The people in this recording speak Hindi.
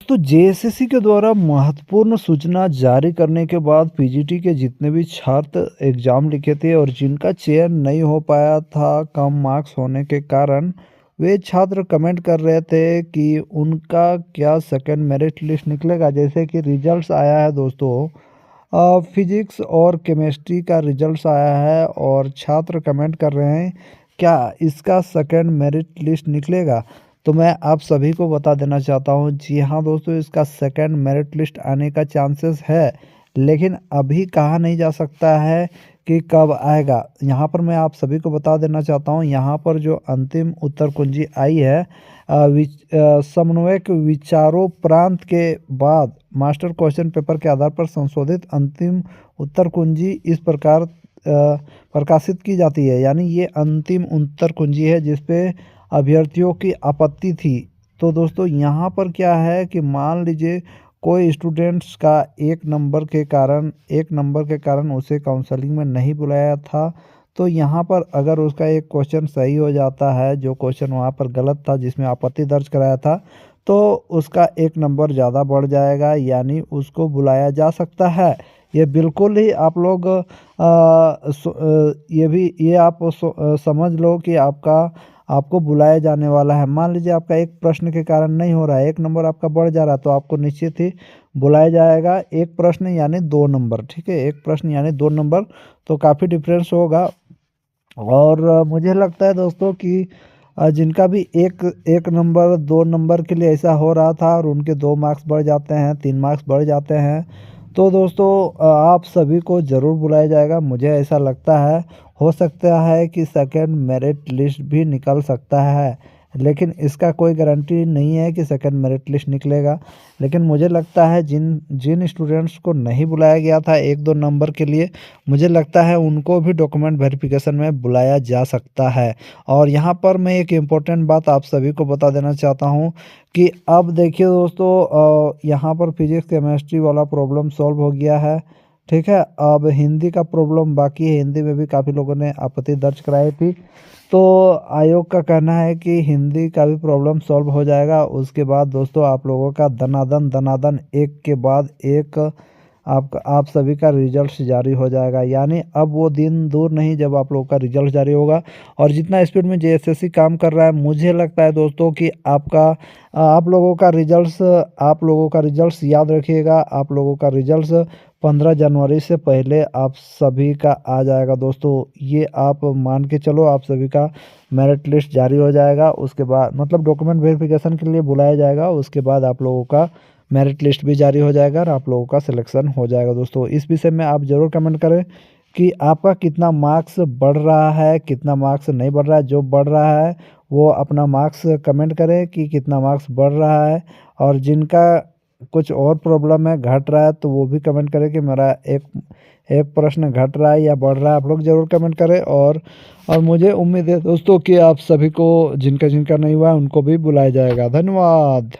तो जेएसएससी के द्वारा महत्वपूर्ण सूचना जारी करने के बाद पीजीटी के जितने भी छात्र एग्ज़ाम लिखे थे और जिनका चयन नहीं हो पाया था कम मार्क्स होने के कारण, वे छात्र कमेंट कर रहे थे कि उनका क्या सेकंड मेरिट लिस्ट निकलेगा। जैसे कि रिजल्ट्स आया है दोस्तों, फिजिक्स और केमिस्ट्री का रिजल्ट्स आया है और छात्र कमेंट कर रहे हैं, क्या इसका सेकंड मेरिट लिस्ट निकलेगा? तो मैं आप सभी को बता देना चाहता हूँ, जी हाँ दोस्तों, इसका सेकंड मेरिट लिस्ट आने का चांसेस है, लेकिन अभी कहा नहीं जा सकता है कि कब आएगा। यहाँ पर मैं आप सभी को बता देना चाहता हूँ, यहाँ पर जो अंतिम उत्तर कुंजी आई है, समन्वयक विचारोपरांत के बाद मास्टर क्वेश्चन पेपर के आधार पर संशोधित अंतिम उत्तर कुंजी इस प्रकार प्रकाशित की जाती है। यानी ये अंतिम उत्तर कुंजी है जिस पे अभ्यर्थियों की आपत्ति थी। तो दोस्तों यहाँ पर क्या है कि मान लीजिए कोई स्टूडेंट्स का एक नंबर के कारण उसे काउंसलिंग में नहीं बुलाया था, तो यहाँ पर अगर उसका एक क्वेश्चन सही हो जाता है, जो क्वेश्चन वहाँ पर गलत था जिसमें आपत्ति दर्ज कराया था, तो उसका एक नंबर ज़्यादा बढ़ जाएगा, यानी उसको बुलाया जा सकता है। ये बिल्कुल ही आप लोग ये आप समझ लो कि आपको बुलाया जाने वाला है। मान लीजिए आपका एक प्रश्न के कारण नहीं हो रहा है, एक नंबर आपका बढ़ जा रहा है, तो आपको निश्चित ही बुलाया जाएगा। एक प्रश्न यानी 2 नंबर, ठीक है? एक प्रश्न यानी 2 नंबर, तो काफ़ी डिफरेंस होगा। और मुझे लगता है दोस्तों कि जिनका भी एक नंबर 2 नंबर के लिए ऐसा हो रहा था और उनके 2 मार्क्स बढ़ जाते हैं, 3 मार्क्स बढ़ जाते हैं, तो दोस्तों आप सभी को ज़रूर बुलाया जाएगा। मुझे ऐसा लगता है, हो सकता है कि सेकंड मेरिट लिस्ट भी निकल सकता है, लेकिन इसका कोई गारंटी नहीं है कि सेकंड मेरिट लिस्ट निकलेगा। लेकिन मुझे लगता है जिन स्टूडेंट्स को नहीं बुलाया गया था 1-2 नंबर के लिए, मुझे लगता है उनको भी डॉक्यूमेंट वेरिफिकेशन में बुलाया जा सकता है। और यहाँ पर मैं एक इम्पोर्टेंट बात आप सभी को बता देना चाहता हूँ कि अब देखिए दोस्तों, यहाँ पर फिजिक्स केमिस्ट्री वाला प्रॉब्लम सॉल्व हो गया है, ठीक है? अब हिंदी का प्रॉब्लम बाकी है, हिंदी में भी काफ़ी लोगों ने आपत्ति दर्ज कराई थी। तो आयोग का कहना है कि हिंदी का भी प्रॉब्लम सॉल्व हो जाएगा। उसके बाद दोस्तों आप लोगों का दनादन एक के बाद एक आप सभी का रिजल्ट जारी हो जाएगा। यानी अब वो दिन दूर नहीं जब आप लोगों का रिजल्ट जारी होगा। और जितना स्पीड में जेएसएससी काम कर रहा है, मुझे लगता है दोस्तों कि आप लोगों का रिजल्ट्स याद रखिएगा, आप लोगों का रिजल्ट्स 15 जनवरी से पहले आप सभी का आ जाएगा दोस्तों। ये आप मान के चलो, आप सभी का मेरिट लिस्ट जारी हो जाएगा। उसके बाद मतलब डॉक्यूमेंट वेरिफिकेशन के लिए बुलाया जाएगा, उसके बाद आप लोगों का मेरिट लिस्ट भी जारी हो जाएगा और आप लोगों का सिलेक्शन हो जाएगा दोस्तों। इस विषय में आप ज़रूर कमेंट करें कि आपका कितना मार्क्स बढ़ रहा है, कितना मार्क्स नहीं बढ़ रहा है। जो बढ़ रहा है वो अपना मार्क्स कमेंट करें कि कितना मार्क्स बढ़ रहा है, और जिनका कुछ और प्रॉब्लम है, घट रहा है, तो वो भी कमेंट करें कि मेरा एक प्रश्न घट रहा है या बढ़ रहा है। आप लोग ज़रूर कमेंट करें। और मुझे उम्मीद है दोस्तों कि आप सभी को जिनका नहीं हुआ है उनको भी बुलाया जाएगा। धन्यवाद।